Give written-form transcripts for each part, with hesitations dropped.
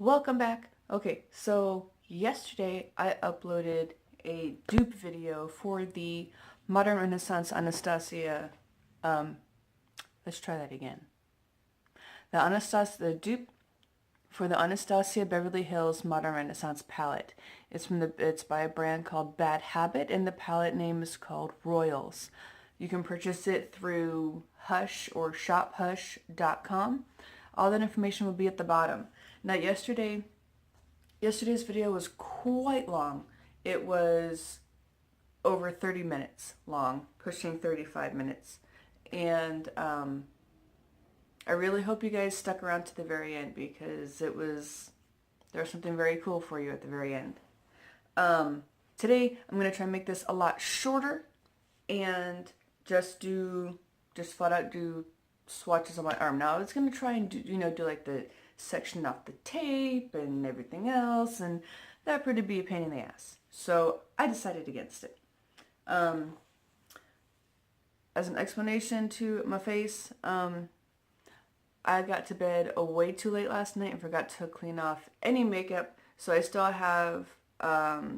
Welcome back. Okay, so yesterday I uploaded a dupe video for the Modern Renaissance Anastasia. Um, let's try that again. The dupe for the Anastasia Beverly Hills Modern Renaissance palette. It's by a brand called Bad Habit, and the palette name is called Royals. You can purchase it through Hush or shophush.com. All that information will be at the bottom. Now, yesterday's video was quite long. It was over 30 minutes long, pushing 35 minutes. And I really hope you guys stuck around to the very end because there was something very cool for you at the very end. Today I'm going to try and make this a lot shorter and just flat out do swatches on my arm. Now I was going to try and do like the section off the tape and everything else, and that proved to be a pain in the ass. So I decided against it. As an explanation to my face, I got to bed way too late last night and forgot to clean off any makeup, so I still have brow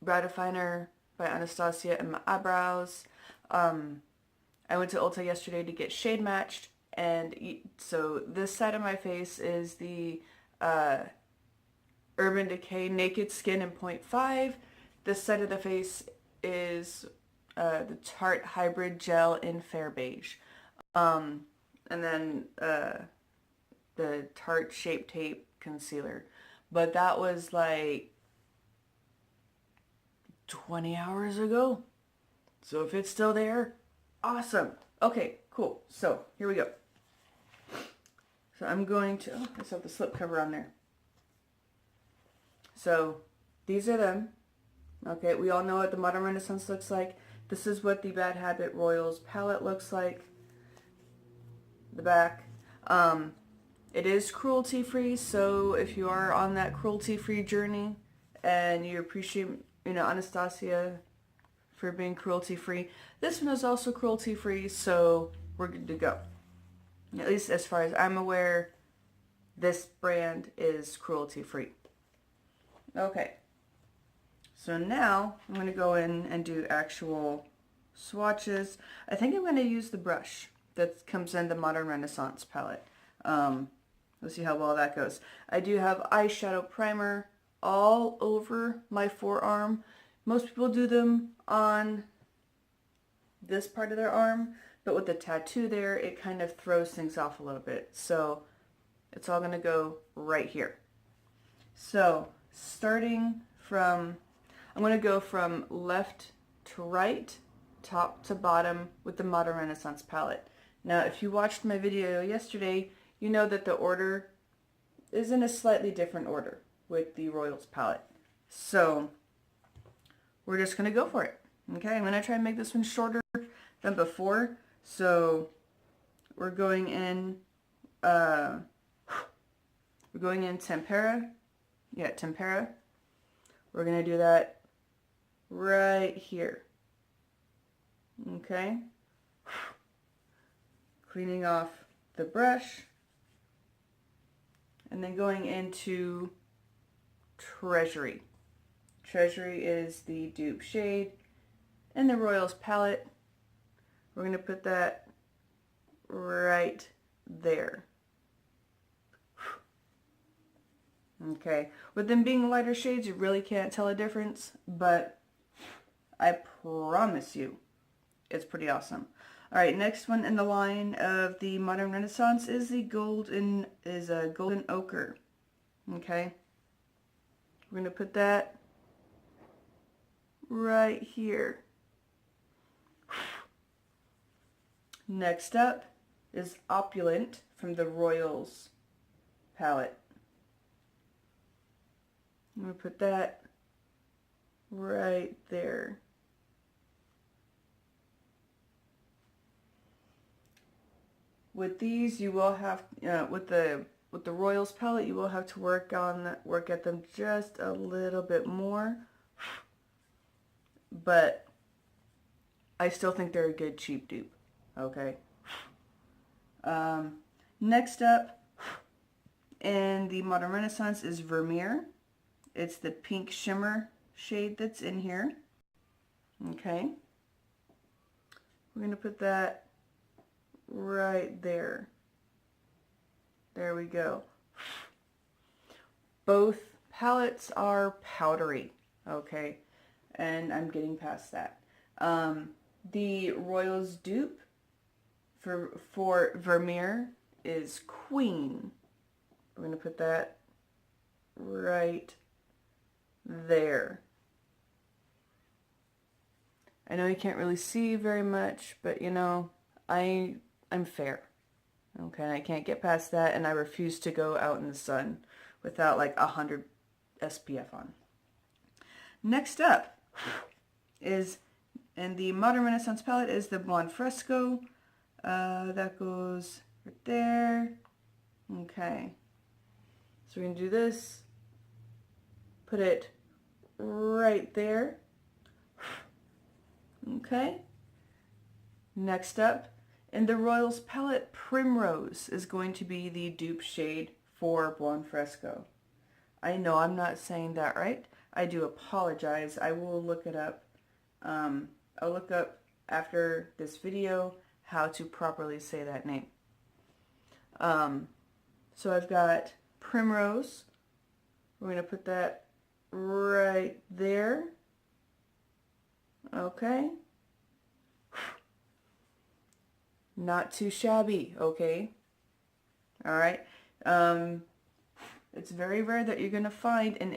definer by Anastasia in my eyebrows. I went to Ulta yesterday to get shade matched, and so this side of my face is the Urban Decay Naked Skin in 0.5. This side of the face is the Tarte Hybrid Gel in Fair Beige. And then the Tarte Shape Tape Concealer. But that was like 20 hours ago. So if it's still there, awesome. Okay, cool. So here we go. So I'm going to, let's have the slip cover on there. So these are them. Okay, we all know what the Modern Renaissance looks like. This is what the Bad Habit Royals palette looks like. The back. It is cruelty free, so if you are on that cruelty free journey and you appreciate, Anastasia for being cruelty free, this one is also cruelty free, so we're good to go. At least as far as I'm aware, this brand is cruelty free. Okay, so now I'm going to go in and do actual swatches. I think I'm going to use the brush that comes in the Modern Renaissance palette. We'll see how well that goes. I do have eyeshadow primer all over my forearm. Most people do them on this part of their arm, but with the tattoo there, it kind of throws things off a little bit. So it's all going to go right here. So starting from, I'm going to go from left to right, top to bottom with the Modern Renaissance palette. Now, if you watched my video yesterday, you know that the order is in a slightly different order with the Royals palette. So we're just going to go for it. Okay, I'm going to try and make this one shorter than before. So we're going in tempera. Yeah, tempera. We're going to do that right here. Okay. Cleaning off the brush. And then going into Treasury. Treasury is the dupe shade in the Royals palette. We're going to put that right there. Okay, with them being lighter shades, you really can't tell a difference, but I promise you, it's pretty awesome. All right, next one in the line of the Modern Renaissance is the golden ochre. Okay, we're going to put that right here. Next up is Opulent from the Royals palette. I'm going to put that right there. With these, you will have, with the Royals palette, you will have to work at them just a little bit more. But I still think they're a good cheap dupe. Okay. Next up in the Modern Renaissance is Vermeer. It's the pink shimmer shade that's in here. Okay. We're going to put that right there. There we go. Both palettes are powdery, okay, and I'm getting past that. The Royals dupe for Vermeer is Queen. We're going to put that right there. I know you can't really see very much, but you know, I'm fair. Okay, I can't get past that, and I refuse to go out in the sun without like 100 SPF on. Next up is, in the Modern Renaissance palette, is the Blonde Fresco. That goes right there. Okay. So we're going to do this. Put it right there. Okay. Next up, in the Royals palette, Primrose is going to be the dupe shade for Blonde Fresco. I know I'm not saying that right. I do apologize. I will look it up. I'll look up after this video how to properly say that name. So I've got Primrose. We're going to put that right there. Okay. Not too shabby, okay? All right. It's very rare that you're going to find an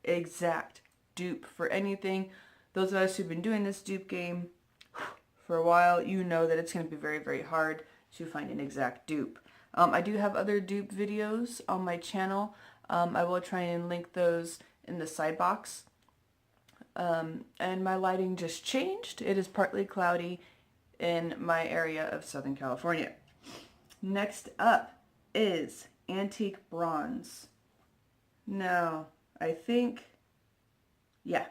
exact dupe for anything. Those of us who've been doing this dupe game for a while, you know that it's going to be very, very hard to find an exact dupe. I do have other dupe videos on my channel. I will try and link those in the side box. And my lighting just changed. It is partly cloudy in my area of Southern California. Next up is Antique Bronze. Now, I think, yeah,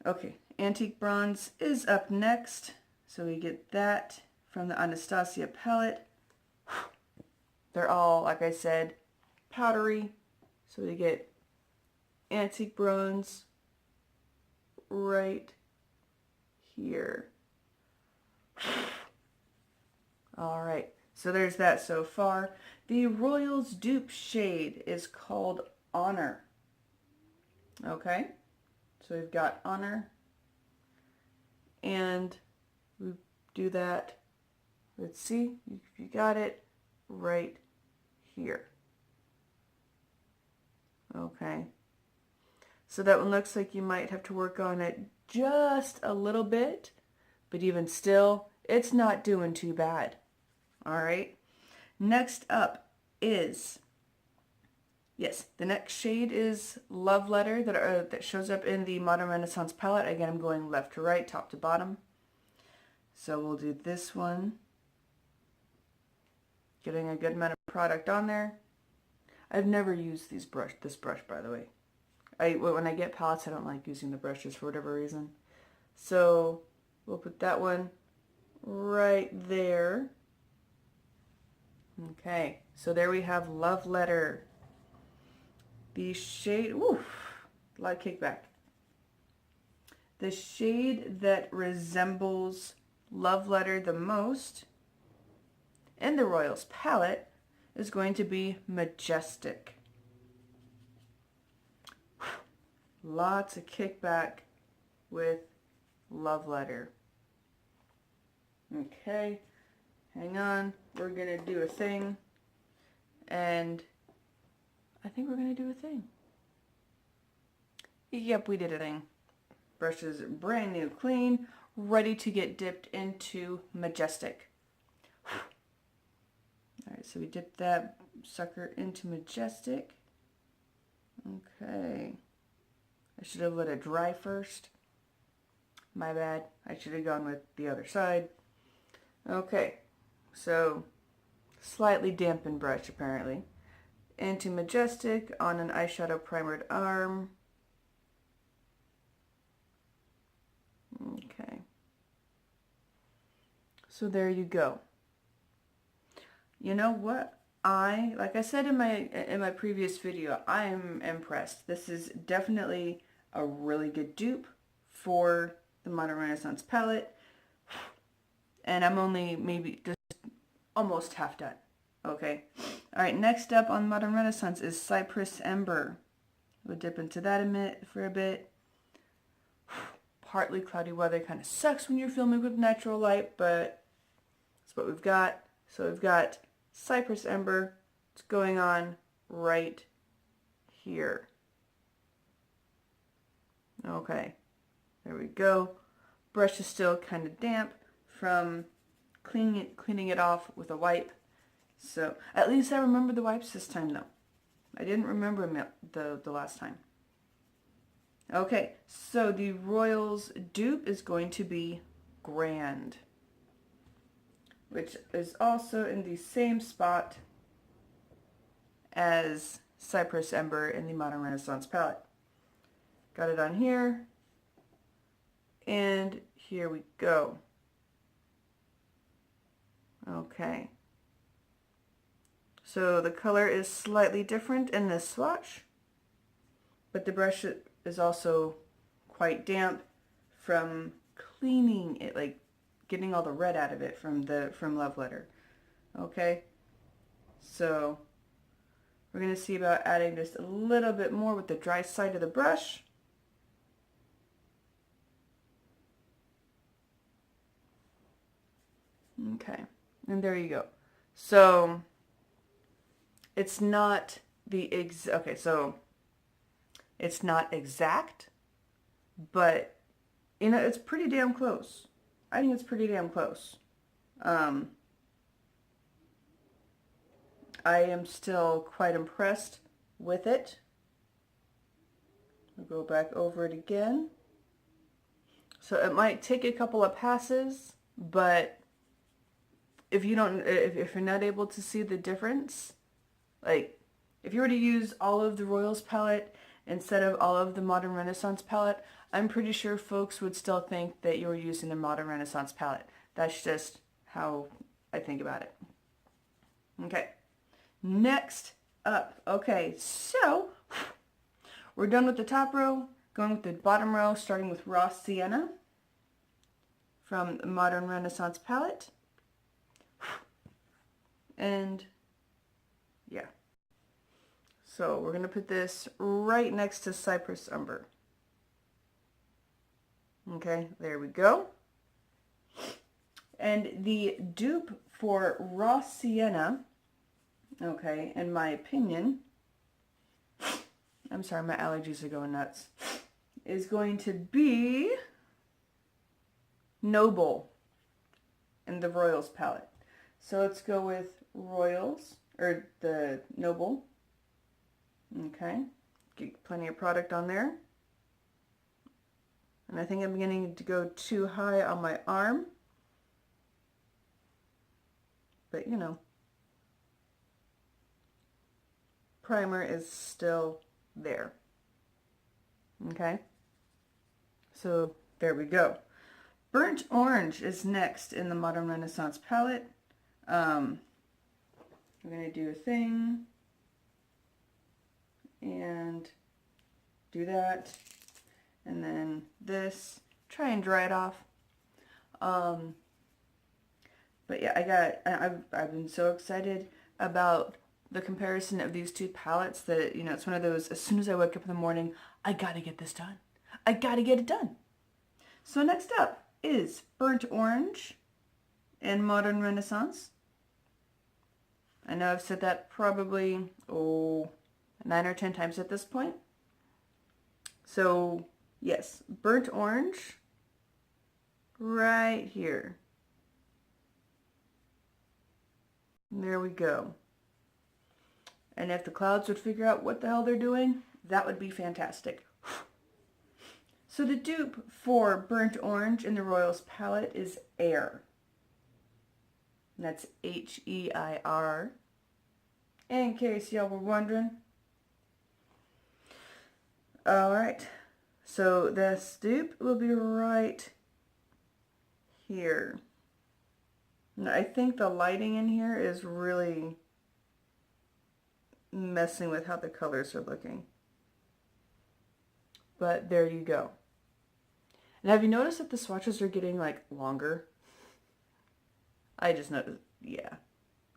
okay. Antique Bronze is up next. So we get that from the Anastasia palette. They're all, like I said, powdery. So we get Antique Bronze right here. All right, so there's that so far. The Royals dupe shade is called Honor. Okay, so we've got Honor, and we do that. Let's see if you got it right here. Okay, so that one looks like you might have to work on it just a little bit, but even still, it's not doing too bad. All right, next up is, yes, the next shade is Love Letter that shows up in the Modern Renaissance palette. Again, I'm going left to right, top to bottom. So we'll do this one. Getting a good amount of product on there. I've never used this brush, by the way. When I get palettes, I don't like using the brushes for whatever reason. So we'll put that one right there. Okay, so there we have Love Letter. The shade, oof, a lot of kickback. The shade that resembles Love Letter the most in the Royals palette is going to be Majestic. Lots of kickback with Love Letter. Okay, hang on. We're going to do a thing. And I think we're going to do a thing. Yep, we did a thing. Brush is brand new, clean, ready to get dipped into Majestic. Alright, so we dipped that sucker into Majestic. Okay. I should have let it dry first. My bad. I should have gone with the other side. Okay. So, slightly dampened brush apparently. Into Majestic on an eyeshadow primered arm. Okay. So there you go. you know what? Like I said in my previous video, I'm impressed. This is definitely a really good dupe for the Modern Renaissance palette. And I'm only maybe just almost half done. Okay. Alright, next up on Modern Renaissance is Cypress Ember. We'll dip into that for a bit. Partly cloudy weather kind of sucks when you're filming with natural light, but that's what we've got. So we've got Cypress Ember. It's going on right here. Okay, there we go. Brush is still kind of damp from cleaning it off with a wipe. So at least I remember the wipes this time though. I didn't remember them the last time. Okay, so the Royals dupe is going to be Grand, which is also in the same spot as Cypress Ember in the Modern Renaissance palette. Got it on here, and here we go. Okay. So the color is slightly different in this swatch, but the brush is also quite damp from cleaning it, like getting all the red out of it from Love Letter. Okay, so we're going to see about adding just a little bit more with the dry side of the brush. Okay, and there you go. So it's not so it's not exact, but you know, it's pretty damn close. I think it's pretty damn close. I am still quite impressed with it. I'll go back over it again. So it might take a couple of passes, but if you're not able to see the difference, like if you were to use all of the Royals palette instead of all of the Modern Renaissance palette, I'm pretty sure folks would still think that you were using the Modern Renaissance palette. That's just how I think about it. Okay, next up. Okay, so we're done with the top row, going with the bottom row, starting with Raw Sienna from the Modern Renaissance palette. And yeah. So we're going to put this right next to Cypress Ember. Okay, there we go. And the dupe for Raw Sienna, okay, in my opinion, I'm sorry, my allergies are going nuts, is going to be Noble in the Royals palette. So let's go with Royals, or the Noble. Okay, get plenty of product on there. And I think I'm beginning to go too high on my arm. But you know, primer is still there. Okay, so there we go. Burnt Orange is next in the Modern Renaissance palette. We're going to do a thing and do that, and then this, try and dry it off. But yeah, I've been so excited about the comparison of these two palettes that, you know, it's one of those, as soon as I wake up in the morning, I gotta get this done. I gotta get it done. So next up is Burnt Orange in Modern Renaissance. I know I've said that probably, 9 or 10 times at this point. So yes, Burnt Orange right here. There we go. And if the clouds would figure out what the hell they're doing, that would be fantastic. So the dupe for Burnt Orange in the Royals palette is Air. And that's H-E-I-R. In case y'all were wondering. Alright, so this dupe will be right here. I think the lighting in here is really messing with how the colors are looking. But there you go. And have you noticed that the swatches are getting like longer? I just noticed, yeah.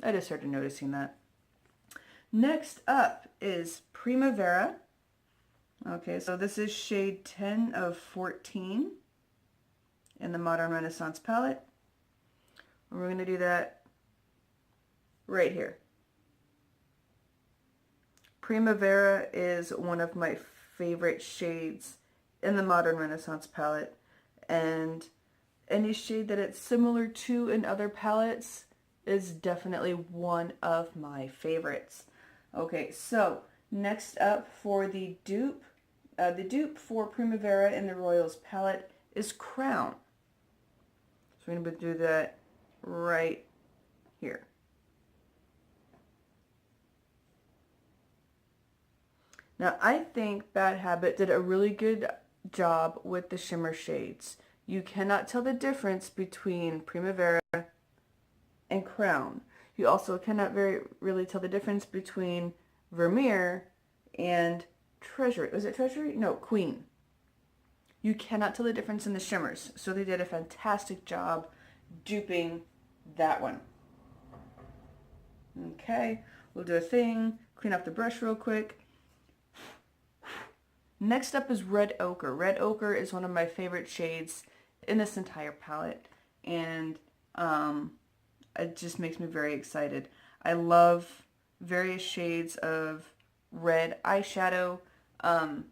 I just started noticing that. Next up is Primavera. Okay, so this is shade 10 of 14 in the Modern Renaissance palette. And we're going to do that right here. Primavera is one of my favorite shades in the Modern Renaissance palette, and any shade that it's similar to in other palettes is definitely one of my favorites. Okay, so next up for the dupe for Primavera in the Royals palette is Crown. So we're going to do that right here. Now I think Bad Habit did a really good job with the shimmer shades. You cannot tell the difference between Primavera and Crown. You also cannot really tell the difference between Vermeer and Treasury. Was it Treasury? No, Queen. You cannot tell the difference in the shimmers. So they did a fantastic job duping that one. Okay, we'll do a thing, clean up the brush real quick. Next up is Red Ochre. Red Ochre is one of my favorite shades in this entire palette, and it just makes me very excited. I love various shades of red eyeshadow. I've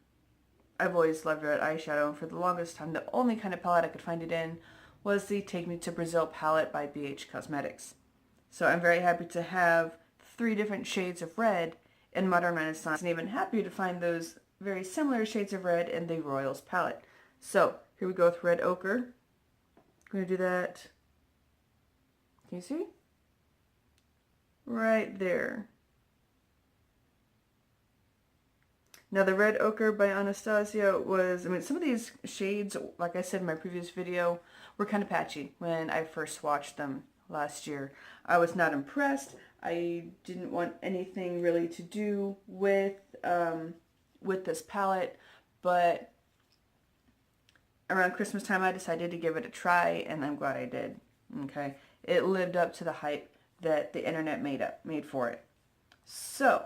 always loved red eyeshadow, and for the longest time, the only kind of palette I could find it in was the Take Me to Brazil palette by BH Cosmetics. So I'm very happy to have 3 different shades of red in Modern Renaissance, and even happier to find those very similar shades of red in the Royals palette. So here we go with Red Ochre. I'm going to do that. Can you see? Right there. Now the Red Ochre by Anastasia was, some of these shades, like I said in my previous video, were kind of patchy when I first swatched them last year. I was not impressed. I didn't want anything really to do with this palette, but around Christmas time I decided to give it a try, and I'm glad I did. Okay, it lived up to the hype that the internet made for it. So,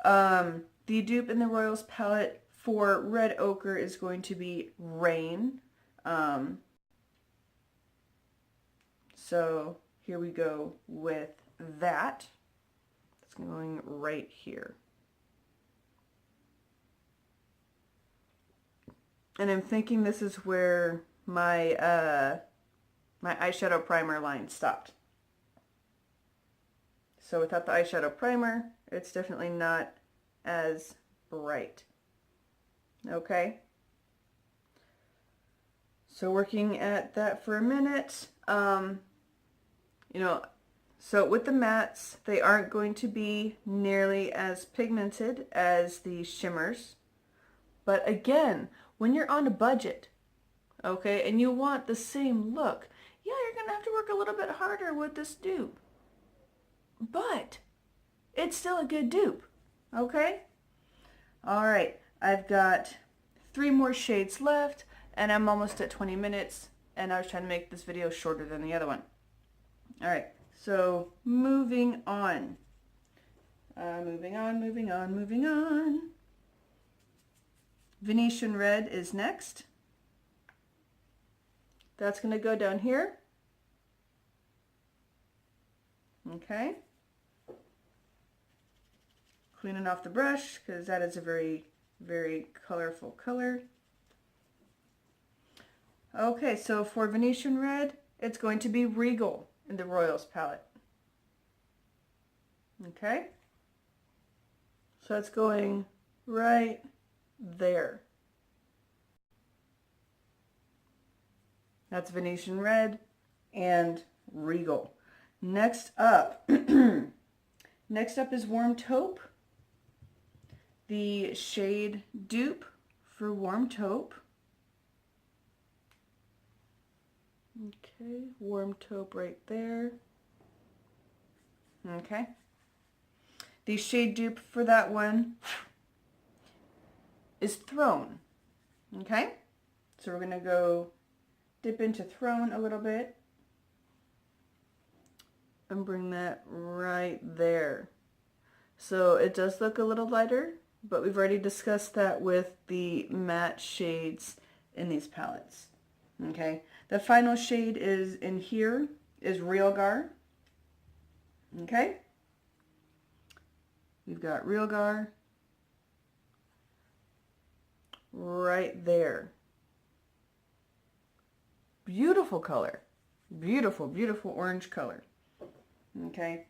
the dupe in the Royals palette for Red Ochre is going to be Rain. So here we go with that. It's going right here. And I'm thinking this is where my my eyeshadow primer line stopped. So without the eyeshadow primer, it's definitely not as bright. Okay. So working at that for a minute, so with the mattes, they aren't going to be nearly as pigmented as the shimmers. But again, when you're on a budget, okay, and you want the same look, yeah, you're going to have to work a little bit harder with this dupe. But it's still a good dupe, okay? All right, I've got 3 more shades left, and I'm almost at 20 minutes, and I was trying to make this video shorter than the other one. All right, so moving on. Moving on. Venetian Red is next. That's going to go down here. Okay. Cleaning off the brush because that is a very, very colorful color. Okay, so for Venetian Red, it's going to be Regal in the Royals palette. Okay. So it's going right there. That's Venetian Red and Regal. Next up is Warm Taupe. The shade dupe for Warm Taupe. Okay, Warm Taupe right there. Okay. The shade dupe for that one is Throne. Okay. So we're going to go dip into Throne a little bit and bring that right there. So it does look a little lighter, but we've already discussed that with the matte shades in these palettes. Okay, the final shade is in here, is Real Gar. Okay, we've got Real Gar right there. Beautiful color. Beautiful, beautiful orange color. Okay,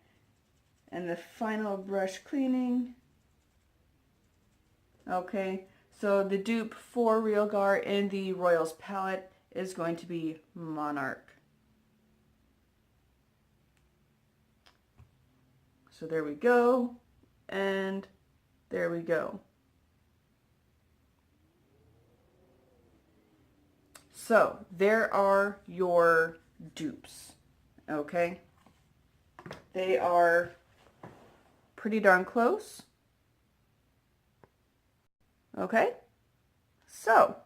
and the final brush cleaning. Okay, so the dupe for Real Gar in the Royals palette is going to be Monarch. So there we go, and there we go. So there are your dupes, okay? They are pretty darn close. Okay, so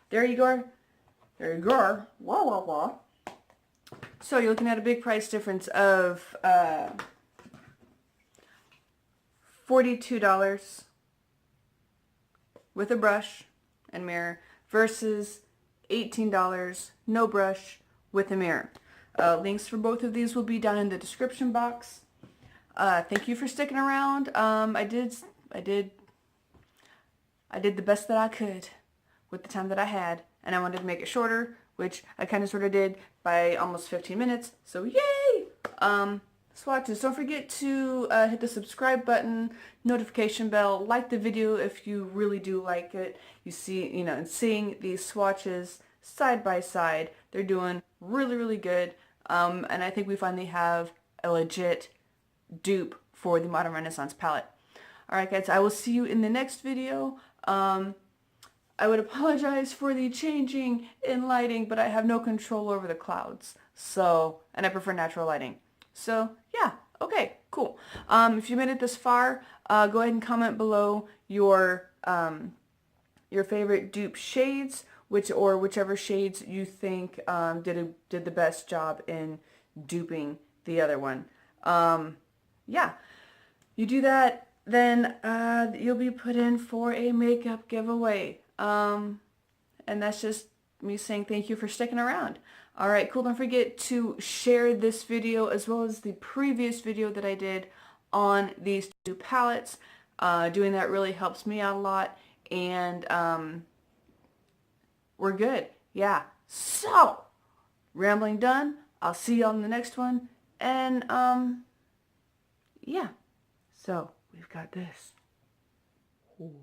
there you go. There you go. Wah, wah, wah. So you're looking at a big price difference of $42 with a brush and mirror versus $18 no brush with a mirror. Links for both of these will be down in the description box. Thank you for sticking around. I did the best that I could with the time that I had, and I wanted to make it shorter, which I kind of sort of did by almost 15 minutes, so yay! Swatches, don't forget to hit the subscribe button, notification bell, like the video if you really do like it. You see, and seeing these swatches side by side, they're doing really, really good, and I think we finally have a legit dupe for the Modern Renaissance palette. Alright guys, I will see you in the next video. I would apologize for the changing in lighting, but I have no control over the clouds. So, and I prefer natural lighting. So, yeah, okay, cool. If you made it this far, go ahead and comment below your favorite dupe shades, whichever shades you think did the best job in duping the other one. Yeah, you do that, then you'll be put in for a makeup giveaway. And that's just me saying thank you for sticking around. Alright, cool. Don't forget to share this video as well as the previous video that I did on these two palettes. Doing that really helps me out a lot, and we're good. Yeah. So, rambling done. I'll see you on the next one, and yeah. So, we've got this. Ooh.